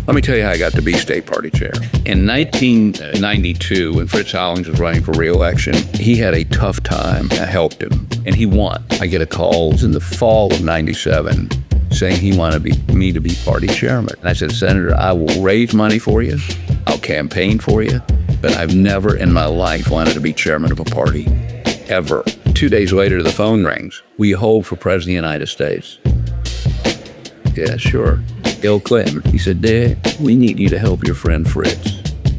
Let me tell you how I got to be state party chair. In 1992, when Fritz Hollings was running for re-election, he had a tough time. I helped him, and he won. I get a call in the fall of 97 saying he wanted me to be party chairman. And I said, Senator, I will raise money for you. I'll campaign for you. But I've never in my life wanted to be chairman of a party, ever. 2 days later, the phone rings. Will you hold for President of the United States? Yeah, sure. Bill Clinton. He said, Dick, we need you to help your friend Fritz.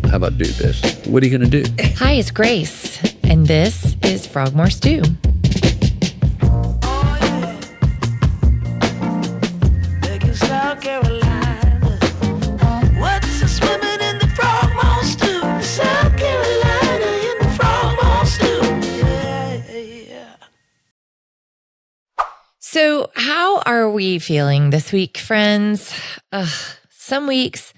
How about do this? What are you going to do? Hi, it's Grace, and this is Frogmore Stew. So how are we feeling this week, friends? Some weeks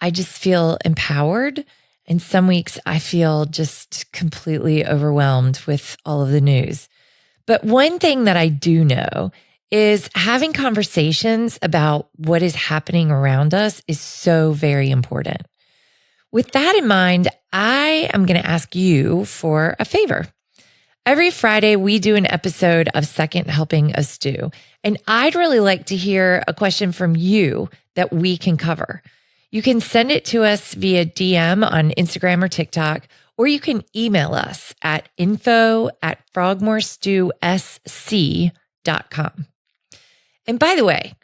I just feel empowered, and some weeks I feel just completely overwhelmed with all of the news. But one thing that I do know is having conversations about what is happening around us is so very important. With that in mind, I am going to ask you for a favor. Every Friday, we do an episode of Second Helping a Stew, and I'd really like to hear a question from you that we can cover. You can send it to us via DM on Instagram or TikTok, or you can email us at info@frogmorestewsc.com. And by the way,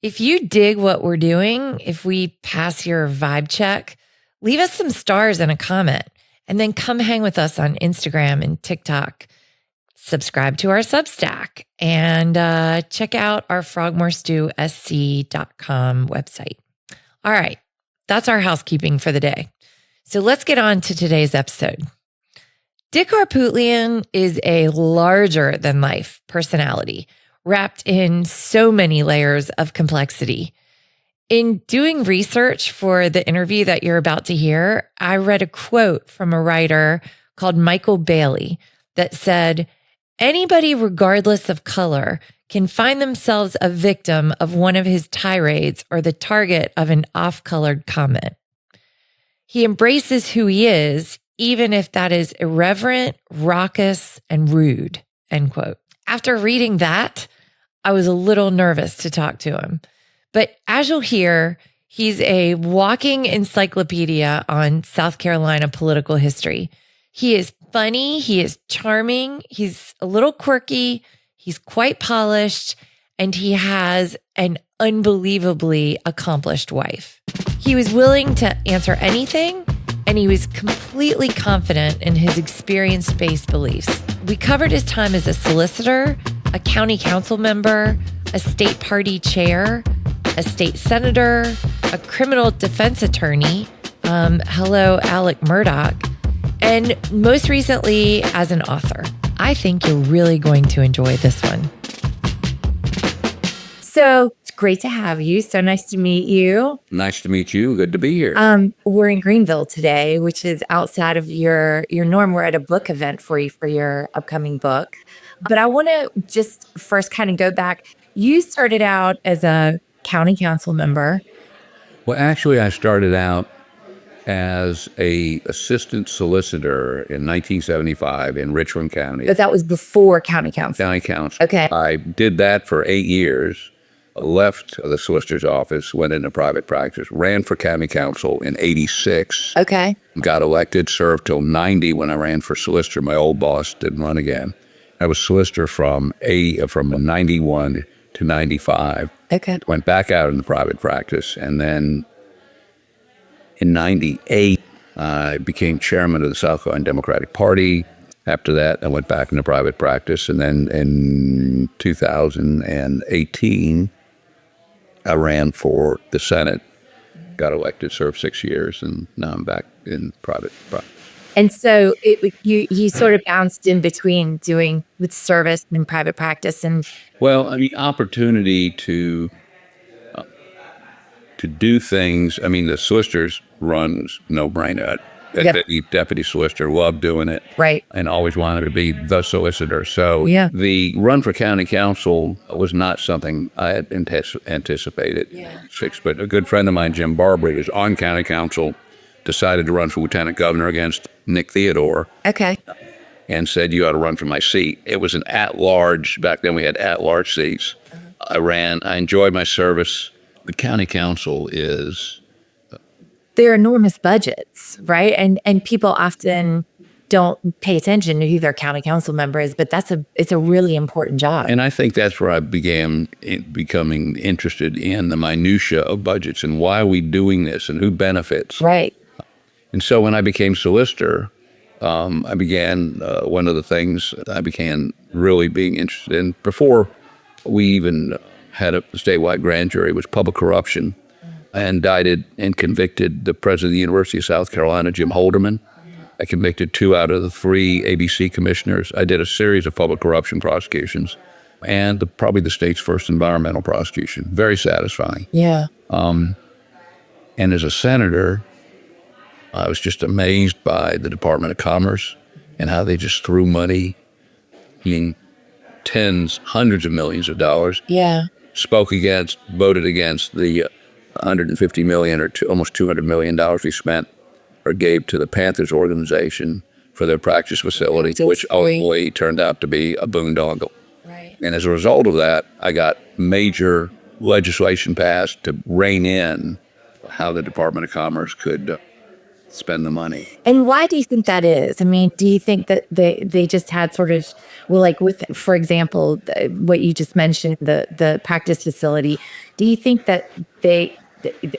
if you dig what we're doing, if we pass your vibe check, leave us some stars and a comment, and then come hang with us on Instagram and TikTok. Subscribe to our Substack and check out our frogmorestewsc.com website. All right, that's our housekeeping for the day. So let's get on to today's episode. Dick Harpootlian is a larger-than-life personality wrapped in so many layers of complexity. In doing research for the interview that you're about to hear, I read a quote from a writer called Michael Bailey that said, "Anybody, regardless of color, can find themselves a victim of one of his tirades or the target of an off-colored comment. He embraces who he is, even if that is irreverent, raucous, and rude," end quote. After reading that, I was a little nervous to talk to him. But as you'll hear, he's a walking encyclopedia on South Carolina political history. He is funny, he is charming, he's a little quirky, he's quite polished, and he has an unbelievably accomplished wife. He was willing to answer anything, and he was completely confident in his experience-based beliefs. We covered his time as a solicitor, a county council member, a state party chair, a state senator, a criminal defense attorney, hello, Alec Murdoch, and most recently as an author. I think you're really going to enjoy this one. So it's great to have you. So nice to meet you. Nice to meet you. Good to be here. We're in Greenville today, which is outside of your norm. We're at a book event for you for your upcoming book. But I want to just first kind of go back. You started out as a county council member. Well, actually, I started out as a assistant solicitor in 1975 in Richland County. But that was before county council. County council. Okay. I did that for 8 years, left the solicitor's office, went into private practice, ran for county council in 86. Okay. Got elected, served till 90 when I ran for solicitor. My old boss didn't run again. I was solicitor from 91 to 95. Okay. Went back out into private practice, and then in 98, I became chairman of the South Carolina Democratic Party. After that, I went back into private practice, and then in 2018, I ran for the Senate, got elected, served 6 years, and now I'm back in private practice. And so you sort of bounced in between doing with service and private practice and. Well, I mean, opportunity to do things. I mean, the solicitors runs no brainer. Yep. The deputy solicitor, loved doing it. Right. And always wanted to be the solicitor. So Yeah. the run for county council was not something I had anticipated. Yeah. But a good friend of mine, Jim Barbary, was on county council, decided to run for lieutenant governor against Nick Theodore, Okay. and said, you ought to run for my seat. It was an at-large. Back then we had at-large seats. I ran. I enjoyed my service. The county council is... They're enormous budgets, right? And people often don't pay attention to who their county council member is, but it's a really important job. And I think that's where I began becoming interested in the minutia of budgets and why are we doing this and who benefits. Right. And so when I became solicitor, I began, one of the things I began really being interested in before we even had a statewide grand jury was public corruption. I indicted and convicted the president of the University of South Carolina, Jim Holderman. I convicted 2 out of the 3 ABC commissioners. I did a series of public corruption prosecutions and probably the state's first environmental prosecution. Very satisfying. Yeah. And as a senator, I was just amazed by the Department of Commerce and how they just threw money, I mean, tens, hundreds of millions of dollars. Yeah. Voted against the $150 million or almost $200 million we spent or gave to the Panthers organization for their practice facility, which ultimately turned out to be a boondoggle. Right. And as a result of that, I got major legislation passed to rein in how the Department of Commerce could spend the money. And why do you think that is? I mean, do you think that they just had sort of, well, like with, for example, what you just mentioned, the practice facility, do you think that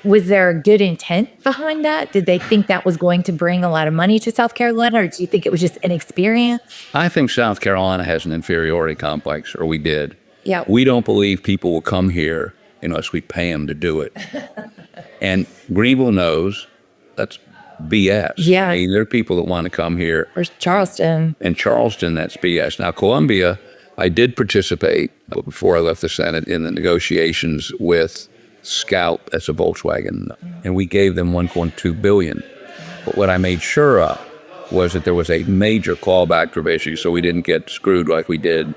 was there a good intent behind that? Did they think that was going to bring a lot of money to South Carolina, or do you think it was just inexperience? I think South Carolina has an inferiority complex, or we did. Yeah. We don't believe people will come here unless we pay them to do it. And Greenville knows that's BS. Yeah. I mean, there are people that want to come here. Or Charleston. In Charleston, that's BS. Now, Columbia, I did participate before I left the Senate in the negotiations with Scout, that's a Volkswagen, and we gave them $1.2 billion. But what I made sure of was that there was a major clawback provision, so we didn't get screwed like we did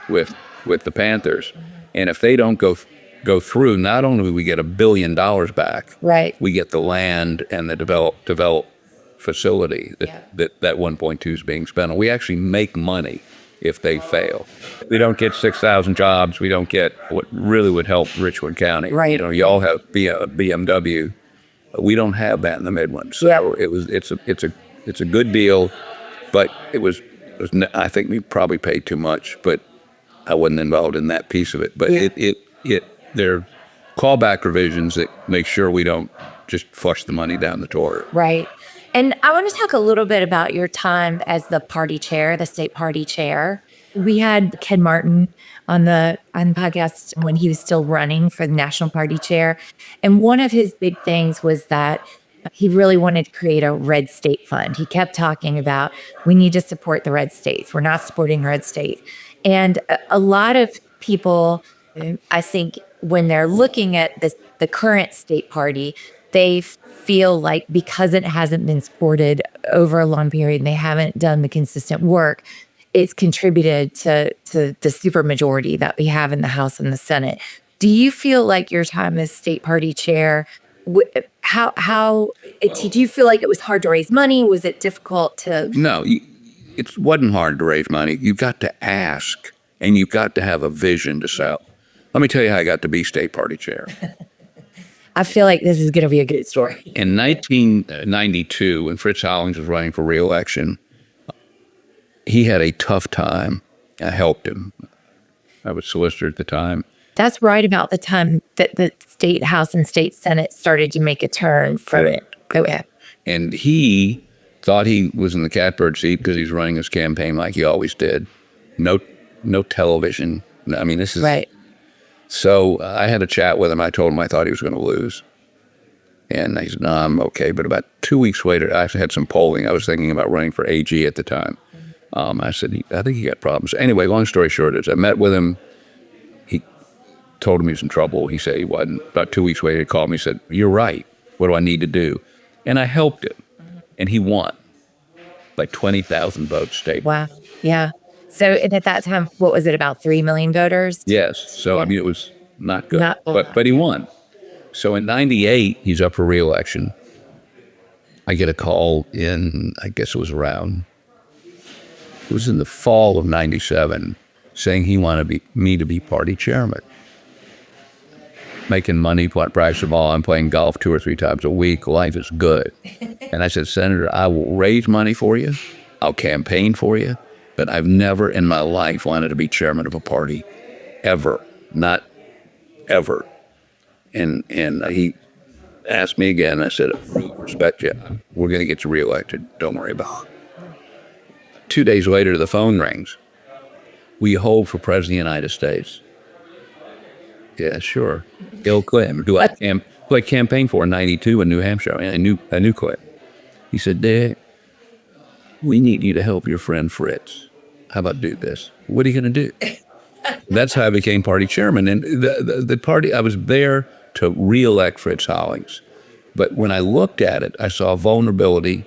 with the Panthers. And if they don't go through, not only do we get $1 billion back, Right. we get the land and the develop facility that 1.2 is being spent on. We actually make money if they fail. We don't get 6,000 jobs. We don't get what really would help Richland County. Right. You know, y'all have BMW. We don't have that in the Midlands. So it's a good deal, but I think we probably paid too much, but I wasn't involved in that piece of it. But there are callback provisions that make sure we don't just flush the money down the toilet. Right. And I want to talk a little bit about your time as the party chair, the state party chair. We had Ken Martin on the podcast when he was still running for the national party chair. And one of his big things was that he really wanted to create a red state fund. He kept talking about, we need to support the red states. We're not supporting red states. And a lot of people, I think, when they're looking at the current state party, they feel like because it hasn't been supported over a long period and they haven't done the consistent work, it's contributed to the supermajority that we have in the House and the Senate. Do you feel like your time as state party chair, did you feel like it was hard to raise money? Was it difficult to? No, it wasn't hard to raise money. You've got to ask, and you've got to have a vision to sell. Let me tell you how I got to be state party chair. I feel like this is going to be a good story. In 1992, when Fritz Hollings was running for re-election, he had a tough time. I helped him. I was solicitor at the time. That's right about the time that the state House and state Senate started to make a turn from it. Go ahead. And he thought he was in the catbird seat because he was running his campaign like he always did. No television. I mean, this is... Right. So I had a chat with him. I told him I thought he was going to lose. And he said, no, I'm okay. But about 2 weeks later, I actually had some polling. I was thinking about running for AG at the time. I said, I think he got problems. Anyway, long story short is I met with him. He told him he was in trouble. He said he wasn't. About 2 weeks later, he called me and said, you're right. What do I need to do? And I helped him. and he won by 20,000 votes statewide. Wow. Yeah. So and at that time, what was it, about 3 million voters? Yes. So, Yeah. I mean, it was not good, Not a lot. but he won. So in 98, he's up for re-election. I get a call I guess it was in the fall of 97, saying he wanted me to be party chairman. Making money, price of all. I'm playing golf 2 or 3 times a week. Life is good. And I said, Senator, I will raise money for you. I'll campaign for you. But I've never in my life wanted to be chairman of a party, ever. Not ever. And he asked me again. I said, respect you. We're going to get you reelected. Don't worry about it. 2 days later, the phone rings. Will you hold for President of the United States? Yeah, sure. Bill Clinton, who I campaigned for in 92 in New Hampshire. I knew Clinton. He said, Dick, we need you to help your friend Fritz. How about do this? What are you going to do? That's how I became party chairman. And the party, I was there to reelect Fritz Hollings. But when I looked at it, I saw vulnerability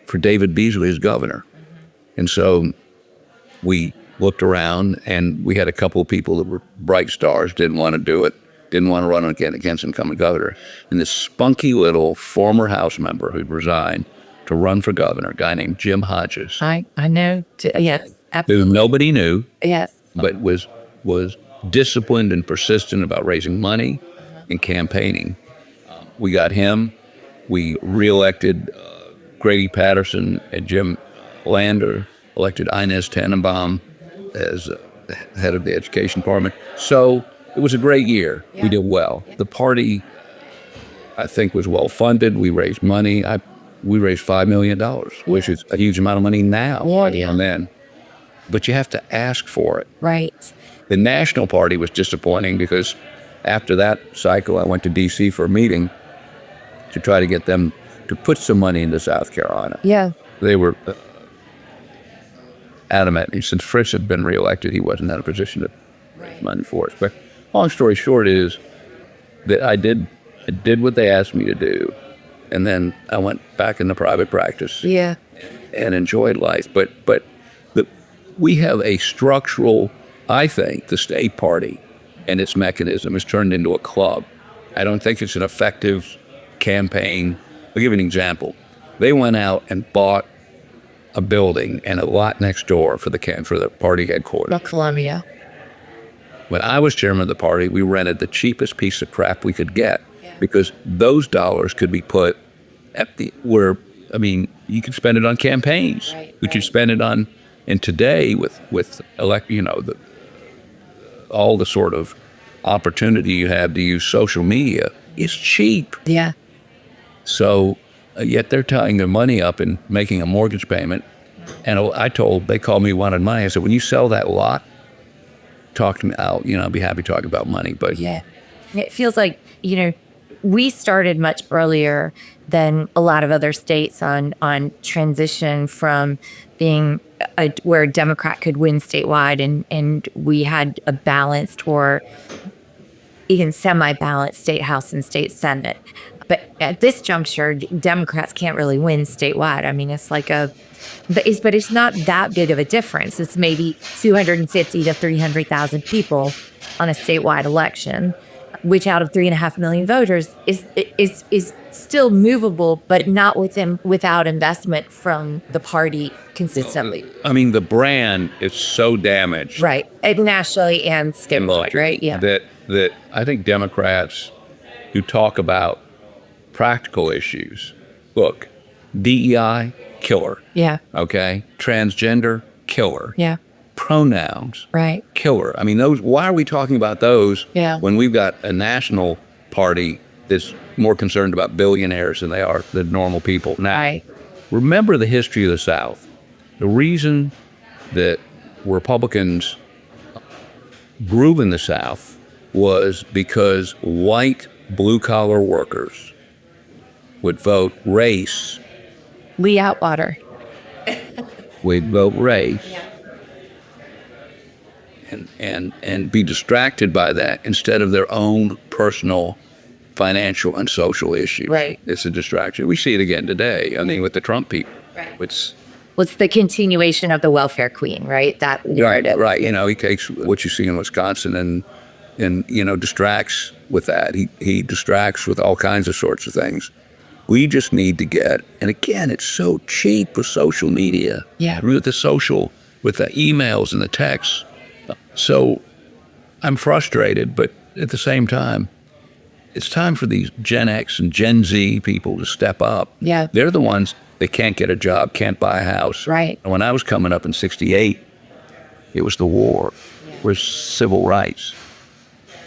for David Beasley as governor. And so we looked around, and we had a couple of people that were bright stars, didn't want to do it, didn't want to run against incumbent governor. And this spunky little former House member who'd resigned to run for governor, a guy named Jim Hodges. I know. Yes, Who absolutely. nobody knew, Yes. but was disciplined and persistent about raising money and campaigning. We got him. We reelected Grady Patterson and Jim Lander, elected Inez Tannenbaum as head of the education department. So it was a great year. Yeah. We did well. The party, I think, was well funded. We raised money. We raised $5 million, which is a huge amount of money now. Yeah. And then, but you have to ask for it. Right. The national party was disappointing because after that cycle, I went to D.C. for a meeting to try to get them to put some money into South Carolina. Yeah. They were adamant. Since Fritz had been reelected, he wasn't in a position to raise money for us. But long story short is that I did what they asked me to do, and then I went back into private practice. Yeah. And enjoyed life. But we have a structural, I think, the state party and its mechanism has turned into a club. I don't think it's an effective campaign. I'll give you an example. They went out and bought a building and a lot next door for the party headquarters. Columbia. When I was chairman of the party, we rented the cheapest piece of crap we could get because those dollars could be put at you could spend it on campaigns. Right, You could spend it on, and today with all the sort of opportunity you have to use social media, it's cheap. Yeah. So yet they're tying their money up and making a mortgage payment. And they called me, wanted money. I said, when you sell that lot, talk to me. I'll be happy to talk about money. But Yeah. It feels like, we started much earlier than a lot of other states on transition from being where a Democrat could win statewide, and we had a balanced or even semi-balanced state House and state Senate. But at this juncture, Democrats can't really win statewide. I mean, but it's not that big of a difference. It's maybe 250 to 300,000 people on a statewide election, which out of 3.5 million voters is still movable, but not without investment from the party consistently. I mean, the brand is so damaged. Right. Nationally and statewide, right? Yeah. That I think Democrats who talk about practical issues, look, DEI, killer. Yeah. Okay? Transgender, killer. Yeah. Pronouns, Right. killer. I mean, why are we talking about those when we've got a national party that's more concerned about billionaires than they are the normal people? Now, Right. remember the history of the South. The reason that Republicans grew in the South was because white blue-collar workers would vote race. Lee Atwater. Would vote race. And be distracted by that instead of their own personal financial and social issue. Right. It's a distraction. We see it again today. I mean, with the Trump people. Right. It's Well, it's the continuation of the welfare queen, right? That narrative. right. You know, he takes what you see in Wisconsin and you know, distracts with that. He distracts with all kinds of sorts of things. We just need to get, and again, it's so cheap with social media. Yeah. With the social, with the emails and the texts. So I'm frustrated, but at the same time, it's time for these Gen X and Gen Z people to step up. Yeah. They're the ones that can't get a job, can't buy a house. Right. And when I was coming up in 68, it was the war, it was civil rights.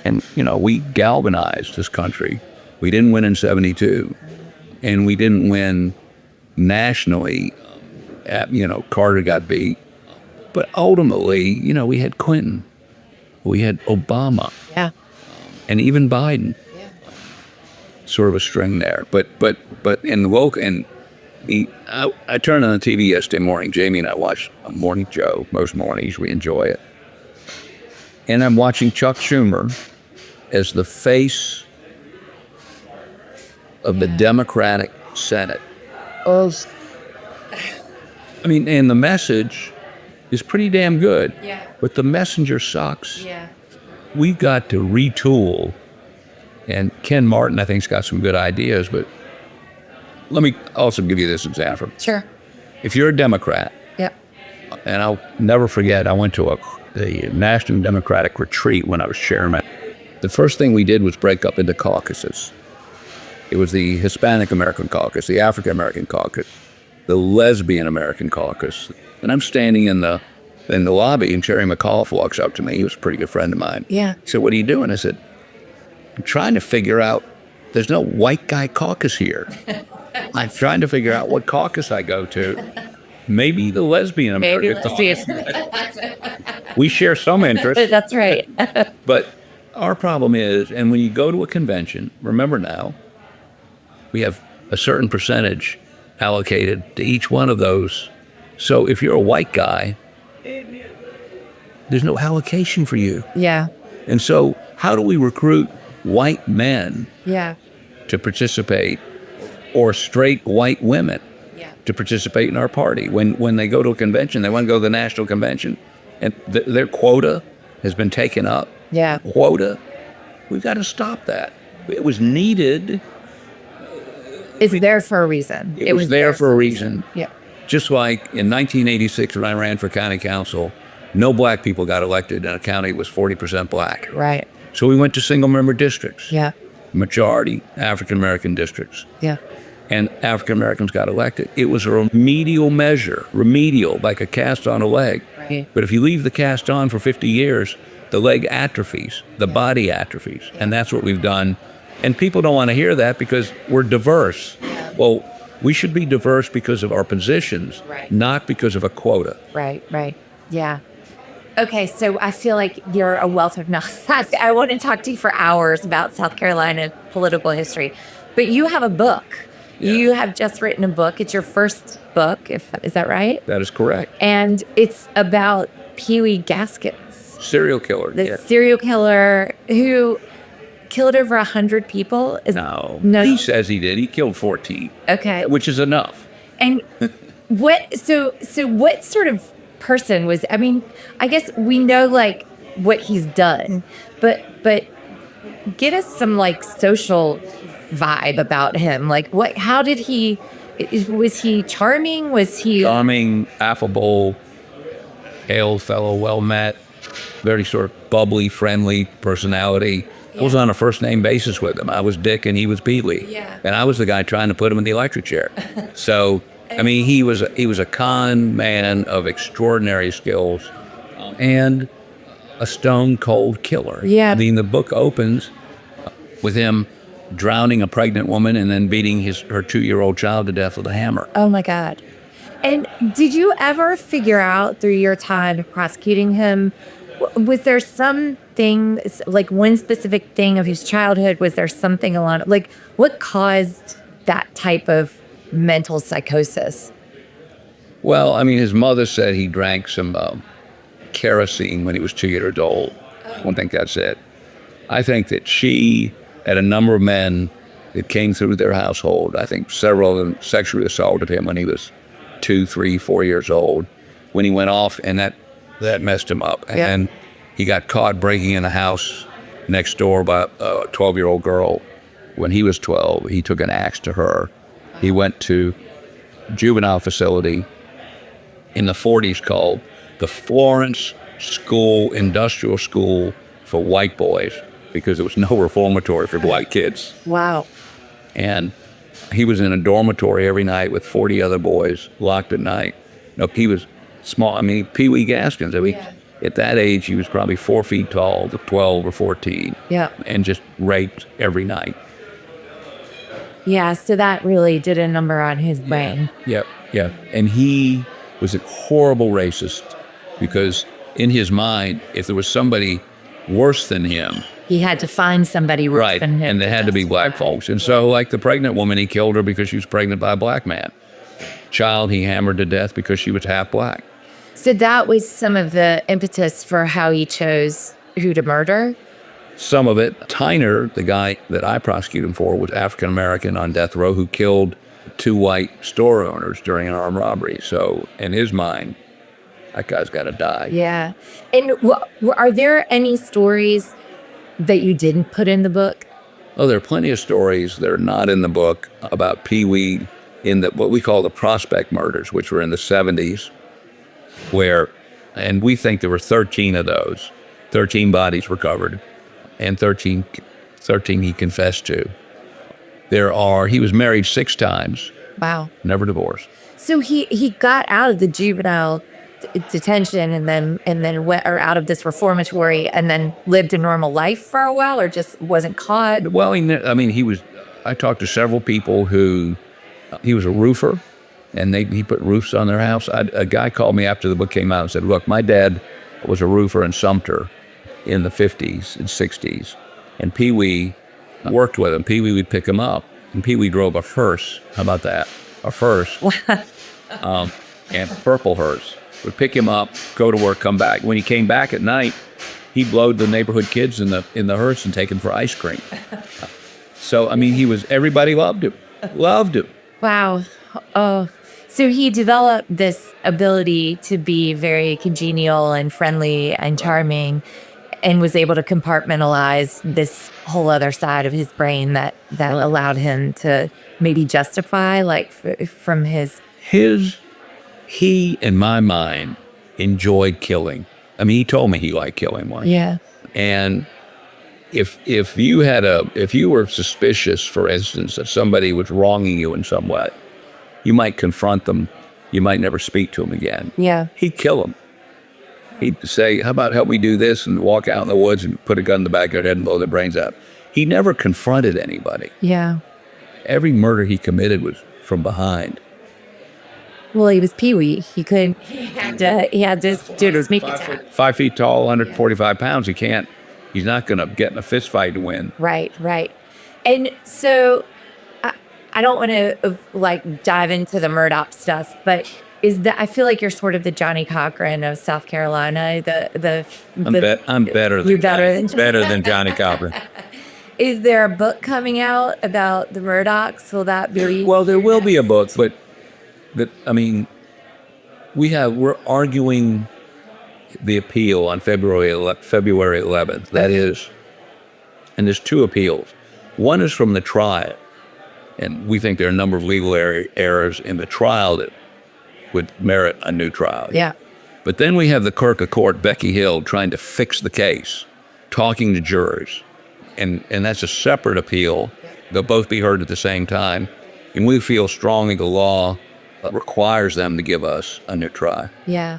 And, you know, we galvanized this country. We didn't win in 72. And we didn't win nationally. You know, Carter got beat. But ultimately, you know, we had Clinton. We had Obama. Yeah. And even Biden. Yeah. Sort of a string there. But in woke, and I turned on the TV yesterday morning. Jamie and I watch Morning Joe. Most mornings we enjoy it. And I'm watching Chuck Schumer as the face of the Democratic Senate. I mean, and the message is pretty damn good. Yeah. But the messenger sucks. Yeah. We've got to retool. And Ken Martin, I think, has got some good ideas. But let me also give you this example. Sure. If you're a Democrat, Yep. and I'll never forget, I went to the National Democratic Retreat when I was chairman. The first thing we did was break up into caucuses. It was the Hispanic American Caucus, the African American Caucus, the Lesbian American Caucus. And I'm standing in the lobby, and Jerry McAuliffe walks up to me. He was a pretty good friend of mine. Yeah. He said, "What are you doing?" I said, "I'm trying to figure out, there's no white guy caucus here. I'm trying to figure out what caucus I go to. Maybe the Lesbian American Caucus. We share some interest." That's right. But our problem is, and when you go to a convention, remember now, we have a certain percentage allocated to each one of those. So if you're a white guy, there's no allocation for you. Yeah. And so how do we recruit white men Yeah. to participate, or straight white women Yeah. to participate in our party? When they go to a convention, they want to go to the national convention, and their quota has been taken up. Yeah. Quota. We've got to stop that. It was needed. It's there for a reason. It was there for a reason. Yeah. Just like in 1986 when I ran for county council, no black people got elected, and a county was 40% black. Right. So we went to single-member districts. Yeah. Majority African-American districts. Yeah. And African-Americans got elected. It was a remedial measure, like a cast on a leg. Right. But if you leave the cast on for 50 years, the leg atrophies, the body atrophies. And that's what we've done. And people don't want to hear that because we're diverse. Well, we should be diverse because of our positions, Right. not because of a quota. Right. Right. Yeah. Okay, so I feel like you're a wealth of knowledge. I want to talk to you for hours about South Carolina political history, but you have a book. Yeah. You have just written a book. It's your first book, is that right? That is correct. And it's about Pee Wee Gaskins, Serial killer. the Yeah. serial killer who killed over 100 people. No, No. he says he did. He killed 14, Okay. which is enough. And so what sort of person was, I mean, I guess we know like what he's done, but give us some like social vibe about him. Like how did was he charming? Was he Charming, affable, hail fellow, well met, very sort of bubbly, friendly personality. I was on a first name basis with him. I was Dick and he was Pee Wee. Yeah. And I was the guy trying to put him in the electric chair. So, I mean, he was a con man of extraordinary skills and a stone cold killer. Yeah. I mean, the book opens with him drowning a pregnant woman and then beating her 2-year-old child to death with a hammer. Oh my God. And did you ever figure out through your time prosecuting him, was there something, like one specific thing of his childhood, was there something along, like what caused that type of mental psychosis? Well, I mean, his mother said he drank some kerosene when he was 2 years old. I don't think that's it. I think that she at a number of men that came through their household. I think several of them sexually assaulted him when he was 2, 3, 4 years old. When he went off, and that messed him up. Yeah. And he got caught breaking in a house next door by a 12-year-old girl. When he was 12, he took an axe to her. He went to juvenile facility in the 40s called the Florence School, Industrial School for White Boys, because there was no reformatory for black kids. Wow. And he was in a dormitory every night with 40 other boys, locked at night. No, he was small. I mean, Pee Wee Gaskins. I mean, at that age, he was probably 4 feet tall, 12 or 14. Yeah. And just raped every night. Yeah, so that really did a number on his brain. Yeah. And he was a horrible racist, because in his mind, if there was somebody worse than him, He had to find somebody worse right, than him. and they had to be black folks. And so, like the pregnant woman, he killed her because she was pregnant by a black man. Child, he hammered to death because she was half black. So that was some of the impetus for how he chose who to murder? Some of it. Tyner, the guy that I prosecuted him for, was African-American on death row who killed 2 white store owners during an armed robbery. So in his mind, that guy's got to die. Yeah. And are there any stories that you didn't put in the book? Oh, there are plenty of stories that are not in the book about Pee Wee in what we call the Prospect murders, which were in the 70s, and we think there were 13 of those. 13 bodies recovered, and 13 he confessed to. He was married 6 times. Wow. Never divorced. So he got out of the juvenile detention and then went, or out of this reformatory, and then lived a normal life for a while, or just wasn't caught? Well, I talked to several people who, he was a roofer, and he put roofs on their house. A guy called me after the book came out and said, look, my dad was a roofer in Sumter in the 50s and 60s, and Pee Wee worked with him. Pee Wee would pick him up, and Pee Wee drove a hearse. How about that? A hearse. And a purple hearse. Would pick him up, go to work, come back. When he came back at night, he'd load the neighborhood kids in the hearse and take them for ice cream. So, everybody loved him. Loved him. Wow. Oh, so he developed this ability to be very congenial and friendly and charming, and was able to compartmentalize this whole other side of his brain that allowed him to maybe justify, like, from his... He, in my mind, enjoyed killing. He told me he liked killing once. Yeah. And if you were suspicious, for instance, that somebody was wronging you in some way, you might confront them. You might never speak to them again. Yeah. He'd kill them. He'd say, how about help me do this, and walk out in the woods and put a gun in the back of their head and blow their brains out. He never confronted anybody. Yeah. Every murder he committed was from behind. Well, he was Pee Wee. He had to do his sneak attack. 5 feet tall, 145 pounds. He's not going to get in a fist fight to win. Right. And so I don't want to dive into the Murdoch stuff, but I feel like you're sort of the Johnny Cochran of South Carolina. I'm better than Johnny Cochran. Is there a book coming out about the Murdochs? Will that be? Well, there will be a book, but we're arguing the appeal on February 11th. That is, and there's 2 appeals. One is from the trial, and we think there are a number of legal errors in the trial that would merit a new trial. Yeah. But then we have the clerk of court, Becky Hill, trying to fix the case, talking to jurors, and that's a separate appeal. They'll both be heard at the same time, and we feel strongly the law requires them to give us a new trial. Yeah.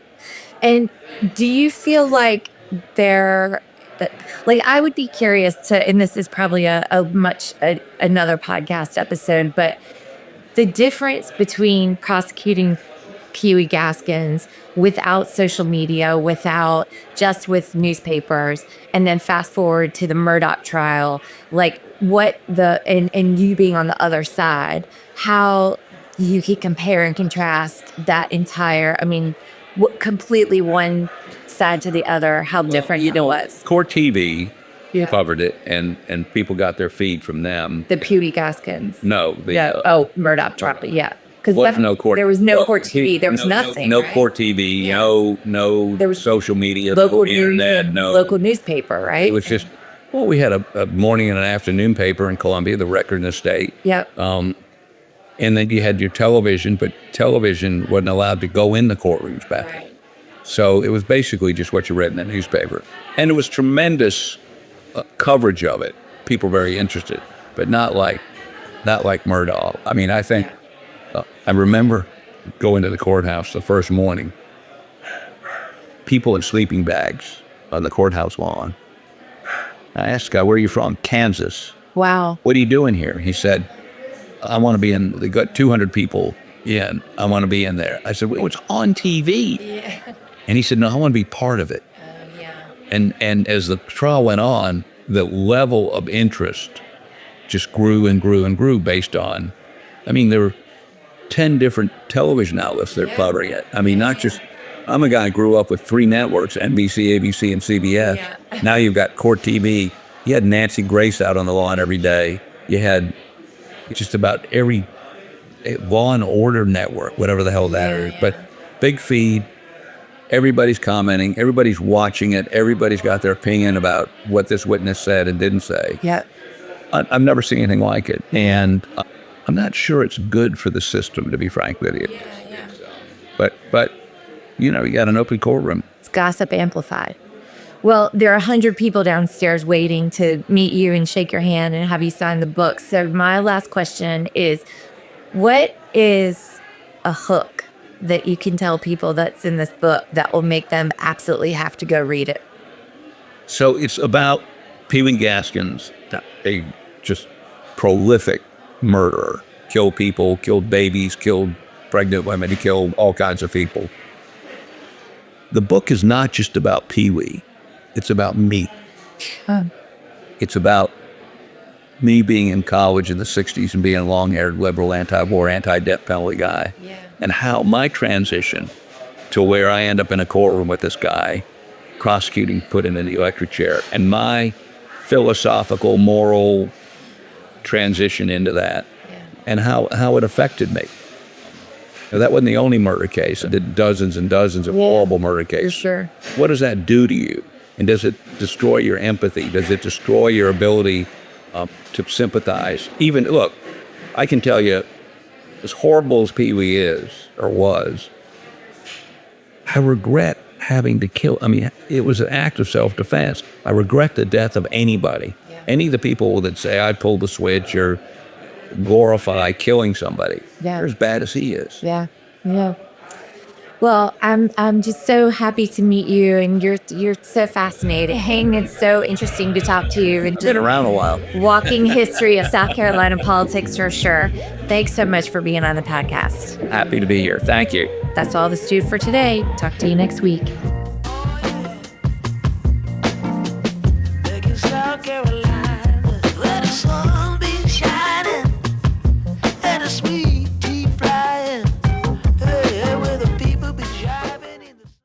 And do you feel like I would be curious to, and this is probably another podcast episode, but the difference between prosecuting Pee Wee Gaskins without social media, just with newspapers, and then fast forward to the Murdoch trial, and you being on the other side, how you could compare and contrast that entire, completely one side to the other, how different it was. Court TV covered it, and people got their feed from them. The Pee Wee Gaskins. No. Murdoch dropped it, yeah. Because there was no court TV. There was nothing. No right? court TV, no there was social media, local internet, news, local newspaper, right? It was just, we had a morning and an afternoon paper in Columbia, the Record and the State. Yep. And then you had your television, but television wasn't allowed to go in the courtrooms back then. Right. So it was basically just what you read in the newspaper. And it was tremendous coverage of it. People were very interested, but not like Murdaugh. I mean, I think, I remember going to the courthouse the first morning, people in sleeping bags on the courthouse lawn. I asked the guy, "Where are you from?" "Kansas." Wow. "What are you doing here?" He said, "I want to be in, they got 200 people in. I want to be in there." I said, "Well, it's on TV." Yeah. And he said, "No, I want to be part of it." Yeah. And as the trial went on, the level of interest just grew and grew and grew based on, I mean, there were 10 different television outlets that are covering it. I mean, not just, I'm a guy who grew up with 3 networks, NBC, ABC, and CBS. Yeah. Now you've got court TV. You had Nancy Grace out on the lawn every day. You had just about every Law and Order network, whatever the hell that is. But big feed. Everybody's commenting. Everybody's watching it. Everybody's got their opinion about what this witness said and didn't say. Yep. I've never seen anything like it. And I'm not sure it's good for the system, to be frank with you. Yeah. But you got an open courtroom. It's gossip amplified. Well, there are 100 people downstairs waiting to meet you and shake your hand and have you sign the book. So my last question is, what is a hook that you can tell people that's in this book that will make them absolutely have to go read it? So it's about Pee Wee Gaskins, a just prolific murderer. Killed people, killed babies, killed pregnant women, he killed all kinds of people. The book is not just about Pee Wee. It's about me. It's about me being in college in the 60s and being a long-haired liberal, anti-war, anti-death penalty guy. Yeah. And how my transition to where I end up in a courtroom with this guy, prosecuting, put in the electric chair, and my philosophical, moral transition into that, and how it affected me. Now, that wasn't the only murder case. I did dozens and dozens of horrible murder cases. For sure. What does that do to you? And does it destroy your empathy? Does it destroy your ability to sympathize? Even, look, I can tell you, as horrible as Pee Wee is, or was, I regret having to kill. I mean, it was an act of self-defense. I regret the death of anybody. Yeah. Any of the people that say I pulled the switch or glorify killing somebody. Yeah. They're as bad as he is. Yeah. Well, I'm just so happy to meet you, and you're so fascinating. It's so interesting to talk to you. And been around a while. Walking history of South Carolina politics for sure. Thanks so much for being on the podcast. Happy to be here. Thank you. That's all the Stew for today. Talk to you next week. South Carolina, where the sun be shining and the sweet